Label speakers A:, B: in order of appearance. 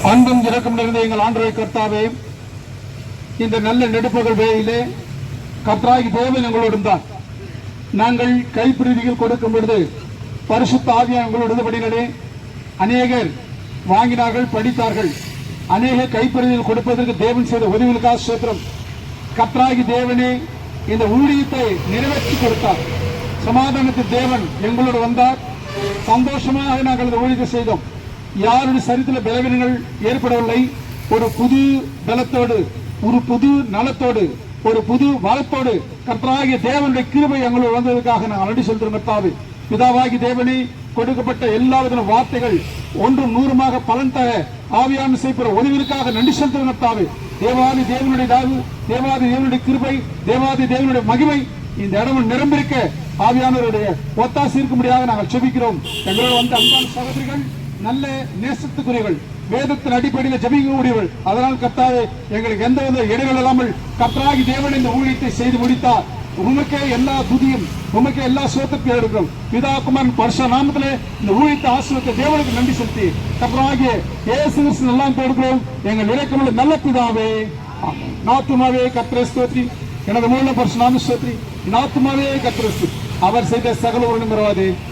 A: அன்பும் இரக்கம் நிறைந்த எங்கள் ஆண்டவரை கர்த்தாவே, இந்த நல்ல நெடுப்பகல் வேளையிலே கர்த்தராகி தேவன் எங்களோடு இருந்தார். நாங்கள் கைப்பிரதிகள் கொடுக்கும் பொழுது பரிசுத்த ஆவியானவர் எங்களோடு இருந்தபடியினாலே அநேகர் வாங்கினார்கள், படித்தார்கள். அநேக கைப்பிரதிகள் கொடுப்பதற்கு தேவன் செய்த உதவிகளுக்காக ஸ்தோத்திரம். கர்த்தராகி தேவனே இந்த ஊழியத்தை நிறைவேற்றி கொடுத்தார். சமாதானத்தின் தேவன் எங்களோடு வந்தார். சந்தோஷமாக நாங்கள் இந்த ஊழியத்தை செய்தோம். யாருடைய சரித்திர பலவீனங்கள் ஏற்படவில்லை. ஒரு புது பலத்தோடு, ஒரு புது நலத்தோடு, ஒரு புது வளத்தோடு கர்த்தராகிய தேவனுடைய கிருபை எங்களோடு வந்ததற்காக நாங்கள் நன்றி செலுத்துகிறோம். கர்த்தாவே, பிதாவாகி தேவனே கொடுக்கப்பட்ட எல்லா வித வார்த்தைகள் ஒன்றும் நூறுமாக பலன் தர ஆவியான செய்கிற உதவிகளுக்காக நன்றி செலுத்துகிறோம். கர்த்தாவே, தேவாதி தேவனுடைய தாவு, தேவாதி தேவனுடைய கிருபை, தேவாதி தேவனுடைய மகிமை இந்த இடம் நிரம்பிருக்க ஆவியானவருடைய ஒத்தாசி இருக்கும்படியாக நாங்கள் செபிக்கிறோம். எங்களோட வந்த அன்பான சகோதரிகள் நல்ல நேசத்துக்குரியவர்கள், வேதத்தின் அடிப்படையில் ஜபிக்கக்கூடியவர்கள். அதனால் கர்த்தாவே, எங்களுக்கு எந்தவித இடைவெளி இல்லாமல் கர்த்தராகி தேவன் இந்த ஊழியத்தை செய்து முடித்தார். உமக்கே எல்லா துதியும், உமக்கே எல்லா சோத்தத்தையும் எடுக்கிறோம். பிதா குமாரன் பரிசுத்த நாமத்திலே இந்த ஊழியத்தை ஆசீர்வதித்த தேவனுக்கு நன்றி செலுத்தி கர்த்தராகிய இயேசு கிறிஸ்து எல்லாம் கொடுக்கிறோம். எங்கள் இறைக்கமுள்ள நல்ல பிதாவே, நாத்துமாவே கர்த்தரை ஸ்தோத்திரி, எனது மூல பரிசுத்த நாம ஸ்தோத்திரி. நாத்துமாவே கர்த்தரை ஸ்தோத்திரி. அவர் செய்த சகல ஒரு நிமிரவாதே.